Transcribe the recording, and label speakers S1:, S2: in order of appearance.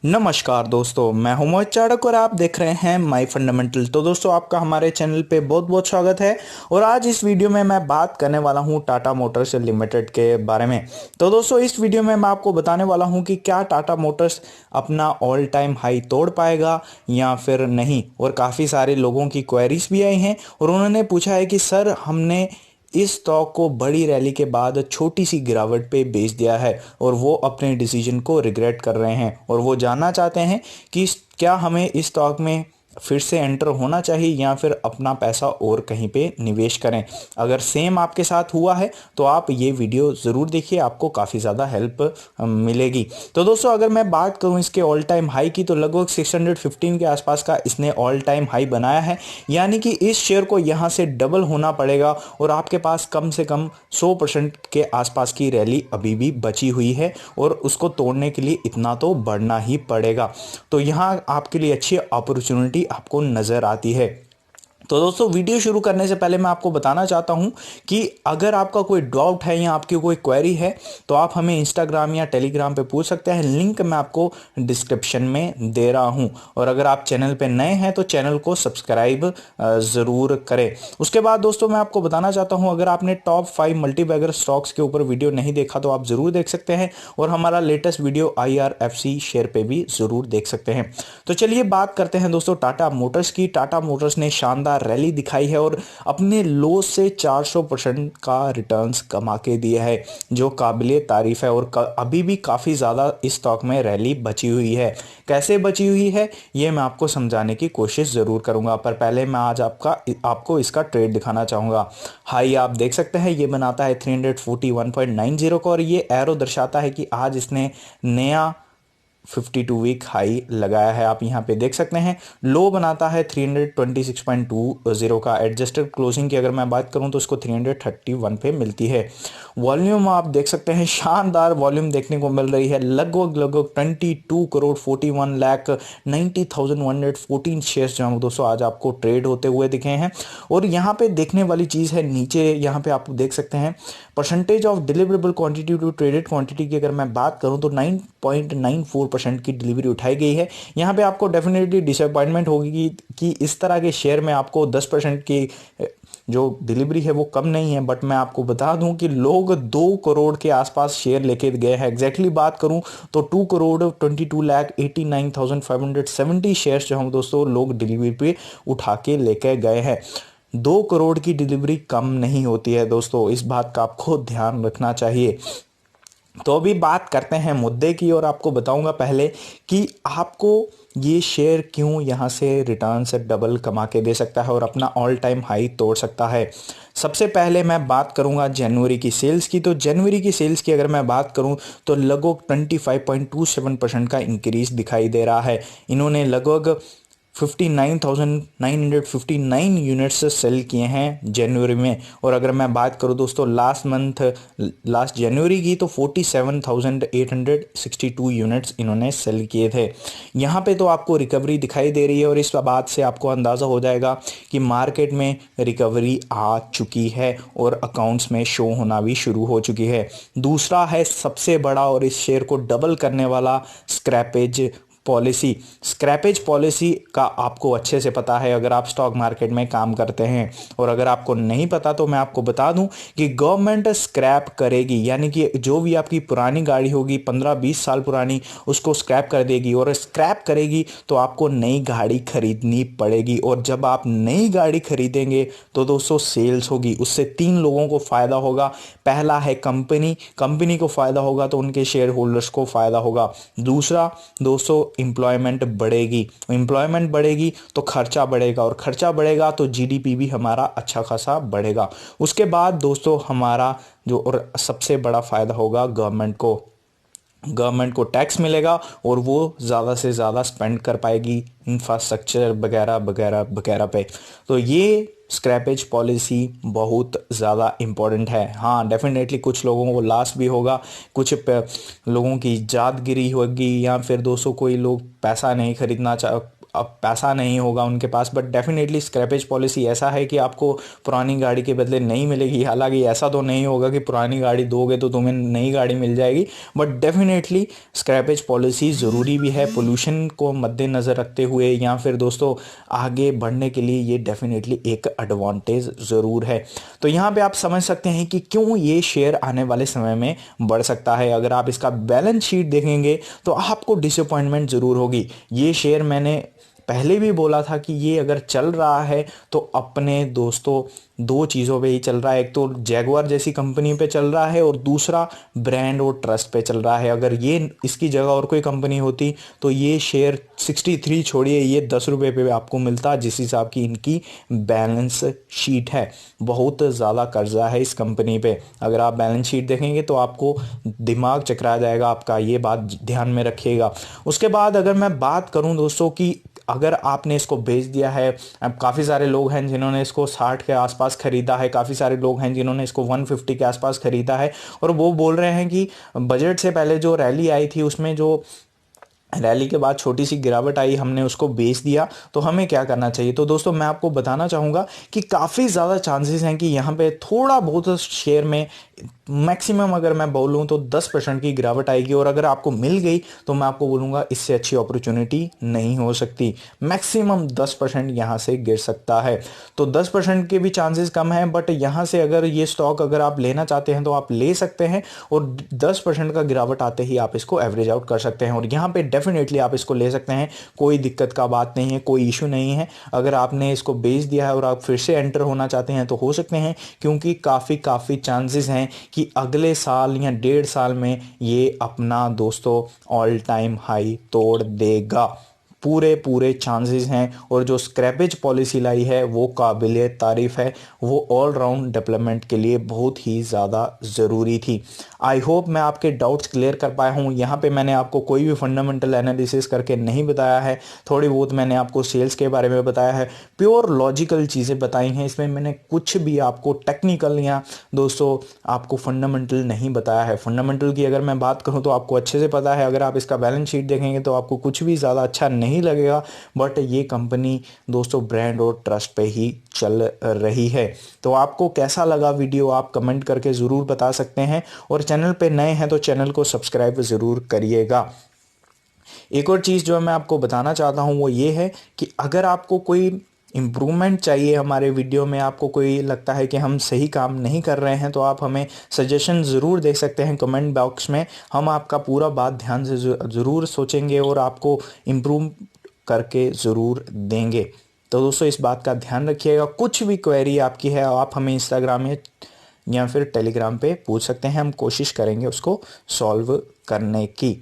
S1: नमस्कार दोस्तों, मैं हूं मोहित चाड़क और आप देख रहे हैं माय फंडामेंटल। तो दोस्तों, आपका हमारे चैनल पे बहुत बहुत स्वागत है। और आज इस वीडियो में मैं बात करने वाला हूं टाटा मोटर्स लिमिटेड के बारे में। तो दोस्तों, इस वीडियो में मैं आपको बताने वाला हूं कि क्या टाटा मोटर्स अपना ऑल टाइम हाई तोड़ पाएगा या फिर नहीं। और काफ़ी सारे लोगों की क्वेरीज भी आई हैं और उन्होंने पूछा है कि सर, हमने इस स्टॉक को बड़ी रैली के बाद छोटी सी गिरावट पे बेच दिया है और वो अपने डिसीजन को रिग्रेट कर रहे हैं और वो जानना चाहते हैं कि क्या हमें इस स्टॉक में फिर से एंटर होना चाहिए या फिर अपना पैसा और कहीं पे निवेश करें। अगर सेम आपके साथ हुआ है तो आप ये वीडियो ज़रूर देखिए, आपको काफ़ी ज़्यादा हेल्प मिलेगी। तो दोस्तों, अगर मैं बात करूं इसके ऑल टाइम हाई की, तो लगभग 615 के आसपास का इसने ऑल टाइम हाई बनाया है। यानी कि इस शेयर को यहाँ से डबल होना पड़ेगा और आपके पास कम से कम 100% के आसपास की रैली अभी भी बची हुई है और उसको तोड़ने के लिए इतना तो बढ़ना ही पड़ेगा। तो यहाँ आपके लिए अच्छी अपॉर्चुनिटी आपको नजर आती है। तो दोस्तों, वीडियो शुरू करने से पहले मैं आपको बताना चाहता हूं कि अगर आपका कोई डाउट है या आपकी कोई क्वेरी है तो आप हमें इंस्टाग्राम या टेलीग्राम पे पूछ सकते हैं। लिंक मैं आपको डिस्क्रिप्शन में दे रहा हूं। और अगर आप चैनल पे नए हैं तो चैनल को सब्सक्राइब ज़रूर करें। उसके बाद दोस्तों, मैं आपको बताना चाहता हूं, अगर आपने टॉप 5 मल्टीबैगर स्टॉक्स के ऊपर वीडियो नहीं देखा तो आप ज़रूर देख सकते हैं और हमारा लेटेस्ट वीडियो IRFC शेयर पे भी ज़रूर देख सकते हैं। तो चलिए बात करते हैं दोस्तों टाटा मोटर्स की। टाटा मोटर्स ने शानदार रैली दिखाई है और अपने लो से 400% का रिटर्न्स कमा के दिया है, जो काबिले तारीफ है। और अभी भी काफ़ी ज़्यादा इस स्टॉक में रैली बची हुई है। कैसे बची हुई है ये मैं आपको समझाने की कोशिश ज़रूर करूंगा, पर पहले मैं आज आपको इसका ट्रेड दिखाना चाहूँगा। हाई आप देख सकते हैं, ये बनाता है 341.90 का और ये एरो दर्शाता है कि आज इसने नया 52 वीक हाई लगाया है। आप यहाँ पे देख सकते हैं। लो बनाता है 326.20 का। एडजस्टेड क्लोजिंग की अगर मैं बात करूँ तो इसको 331 पे मिलती है। वॉल्यूम आप देख सकते हैं, शानदार वॉल्यूम देखने को मिल रही है। लगभग 22 करोड़ 41 लाख 90,114 शेयर्स जो हैं दोस्तों आज आपको ट्रेड होते हुए दिखे हैं। और यहाँ पे देखने वाली चीज़ है, नीचे यहाँ पे आप देख सकते हैं percentage of deliverable quantity to traded quantity की अगर मैं बात करूँ तो 9.94% की डिलीवरी उठाई गई है। यहाँ पे आपको डेफिनेटली डिसअपॉइंटमेंट होगी कि इस तरह के शेयर में आपको 10% की जो डिलीवरी है वो कम नहीं है। बट मैं आपको बता दूं कि लोग 2 करोड़ के आसपास शेयर लेके गए हैं। एग्जैक्टली बात करूं तो 2 करोड़ 22,89,570 शेयर्स जो हम दोस्तों लोग डिलीवरी पे उठा के लेके गए हैं। 2 करोड़ की डिलीवरी कम नहीं होती है दोस्तों, इस बात का आपको ध्यान रखना चाहिए। तो अभी बात करते हैं मुद्दे की और आपको बताऊंगा पहले कि आपको ये शेयर क्यों यहाँ से रिटर्न से डबल कमा के दे सकता है और अपना ऑल टाइम हाई तोड़ सकता है। सबसे पहले मैं बात करूंगा जनवरी की सेल्स की। तो जनवरी की सेल्स की अगर मैं बात करूं तो लगभग 25.27% का इंक्रीज दिखाई दे रहा है। इन्होंने लगभग 59,959 यूनिट्स सेल किए हैं जनवरी में। और अगर मैं बात करूं दोस्तों लास्ट जनवरी की तो 47,862 यूनिट्स इन्होंने सेल किए थे। यहाँ पे तो आपको रिकवरी दिखाई दे रही है और इस बात से आपको अंदाज़ा हो जाएगा कि मार्केट में रिकवरी आ चुकी है और अकाउंट्स में शो होना भी शुरू हो चुकी है। दूसरा है सबसे बड़ा और इस शेयर को डबल करने वाला स्क्रैपेज पॉलिसी। स्क्रैपेज पॉलिसी का आपको अच्छे से पता है अगर आप स्टॉक मार्केट में काम करते हैं। और अगर आपको नहीं पता तो मैं आपको बता दूं कि गवर्नमेंट स्क्रैप करेगी, यानी कि जो भी आपकी पुरानी गाड़ी होगी 15-20 साल पुरानी, उसको स्क्रैप कर देगी। और स्क्रैप करेगी तो आपको नई गाड़ी खरीदनी पड़ेगी। और जब आप नई गाड़ी खरीदेंगे तो दोस्तों सेल्स होगी, उससे 3 लोगों को फ़ायदा होगा। पहला है कंपनी को फ़ायदा होगा तो उनके शेयर होल्डर्स को फ़ायदा होगा। दूसरा दोस्तों, एम्प्लॉयमेंट बढ़ेगी तो खर्चा बढ़ेगा और खर्चा बढ़ेगा तो GDP भी हमारा अच्छा खासा बढ़ेगा। उसके बाद दोस्तों हमारा जो और सबसे बड़ा फायदा होगा गवर्नमेंट को टैक्स मिलेगा और वो ज़्यादा से ज़्यादा स्पेंड कर पाएगी इंफ्रास्ट्रक्चर वगैरह वगैरह वगैरह पे। तो ये स्क्रैपेज पॉलिसी बहुत ज़्यादा इम्पोर्टेंट है। हाँ, डेफिनेटली कुछ लोगों को लॉस भी होगा, कुछ लोगों की जादगिरी होगी या फिर दोस्तों कोई लोग पैसा नहीं खरीदना अब पैसा नहीं होगा उनके पास। बट डेफिनेटली स्क्रैपेज पॉलिसी ऐसा है कि आपको पुरानी गाड़ी के बदले नहीं मिलेगी। हालांकि ऐसा तो नहीं होगा कि पुरानी गाड़ी दोगे तो तुम्हें नई गाड़ी मिल जाएगी, बट डेफिनेटली स्क्रैपेज पॉलिसी ज़रूरी भी है पोल्यूशन को मद्देनज़र रखते हुए, या फिर दोस्तों आगे बढ़ने के लिए ये डेफिनेटली एक एडवांटेज ज़रूर है। तो यहाँ पे आप समझ सकते हैं कि क्यों ये शेयर आने वाले समय में बढ़ सकता है। अगर आप इसका बैलेंस शीट देखेंगे तो आपको डिसअपॉइंटमेंट ज़रूर होगी। ये शेयर मैंने पहले भी बोला था कि ये अगर चल रहा है तो अपने दोस्तों दो चीज़ों पे ही चल रहा है। एक तो जैगुआर जैसी कंपनी पे चल रहा है और दूसरा ब्रांड और ट्रस्ट पे चल रहा है। अगर ये इसकी जगह और कोई कंपनी होती तो ये शेयर 63 छोड़िए, ये 10 रुपये पे आपको मिलता, जिस हिसाब की इनकी बैलेंस शीट है। बहुत ज़्यादा कर्जा है इस कंपनी पे। अगर आप बैलेंस शीट देखेंगे तो आपको दिमाग चकरा जाएगा आपका, ये बात ध्यान में रखिएगा। उसके बाद अगर मैं बात करूं दोस्तों कि अगर आपने इसको बेच दिया है, अब काफ़ी सारे लोग हैं जिन्होंने इसको 60 के आसपास खरीदा है, काफ़ी सारे लोग हैं जिन्होंने इसको 150 के आसपास खरीदा है, और वो बोल रहे हैं कि बजट से पहले जो रैली आई थी उसमें जो रैली के बाद छोटी सी गिरावट आई, हमने उसको बेच दिया। तो हमें क्या करना चाहिए? तो दोस्तों मैं आपको बताना चाहूँगा कि काफ़ी ज़्यादा चांसेस हैं कि यहाँ पे थोड़ा बहुत शेयर में मैक्सिमम अगर मैं बोलूँ तो 10% की गिरावट आएगी, और अगर आपको मिल गई तो मैं आपको बोलूँगा इससे अच्छी अपॉर्चुनिटी नहीं हो सकती। मैक्सिमम 10% यहाँ से गिर सकता है। तो 10% के भी चांसेस कम हैं, बट यहाँ से अगर ये स्टॉक अगर आप लेना चाहते हैं तो आप ले सकते हैं, और 10% का गिरावट आते ही आप इसको एवरेज आउट कर सकते हैं, और यहाँ पे डेफिनेटली आप इसको ले सकते हैं। कोई दिक्कत का बात नहीं है, कोई इशू नहीं है। अगर आपने इसको बेच दिया है और आप फिर से एंटर होना चाहते हैं तो हो सकते हैं, क्योंकि काफ़ी चांसेस हैं कि अगले साल या 1.5 साल में ये अपना दोस्तों ऑल टाइम हाई तोड़ देगा। पूरे चांसेस हैं, और जो स्क्रैपेज पॉलिसी लाई है वो काबिले तारीफ है। वो ऑल राउंड डेवलपमेंट के लिए बहुत ही ज़्यादा ज़रूरी थी। आई होप मैं आपके डाउट्स क्लियर कर पाया हूँ। यहाँ पे मैंने आपको कोई भी फंडामेंटल एनालिसिस करके नहीं बताया है, थोड़ी बहुत मैंने आपको सेल्स के बारे में बताया है, प्योर लॉजिकल चीज़ें बताई हैं। इसमें मैंने कुछ भी आपको टेक्निकल या दोस्तों आपको फंडामेंटल नहीं बताया है। फंडामेंटल की अगर मैं बात करूँ तो आपको अच्छे से पता है। अगर आप इसका बैलेंस शीट देखेंगे तो आपको कुछ भी ज़्यादा अच्छा नहीं लगेगा, बट ये कंपनी दोस्तों ब्रांड और ट्रस्ट पे ही चल रही है। तो आपको कैसा लगा वीडियो आप कमेंट करके ज़रूर बता सकते हैं, और चैनल पे नए हैं तो चैनल को सब्सक्राइब ज़रूर करिएगा। एक और चीज़ जो मैं आपको बताना चाहता हूँ वो ये है कि अगर आपको कोई इम्प्रूवमेंट चाहिए हमारे वीडियो में, आपको कोई लगता है कि हम सही काम नहीं कर रहे हैं, तो आप हमें सजेशन ज़रूर दे सकते हैं कमेंट बॉक्स में। हम आपका पूरा बात ध्यान से ज़रूर सोचेंगे और आपको इम्प्रूव करके ज़रूर देंगे। तो दोस्तों इस बात का ध्यान रखिएगा। कुछ भी क्वेरी आपकी है आप हमें इंस्टाग्राम में या फिर टेलीग्राम पे पूछ सकते हैं, हम कोशिश करेंगे उसको सॉल्व करने की।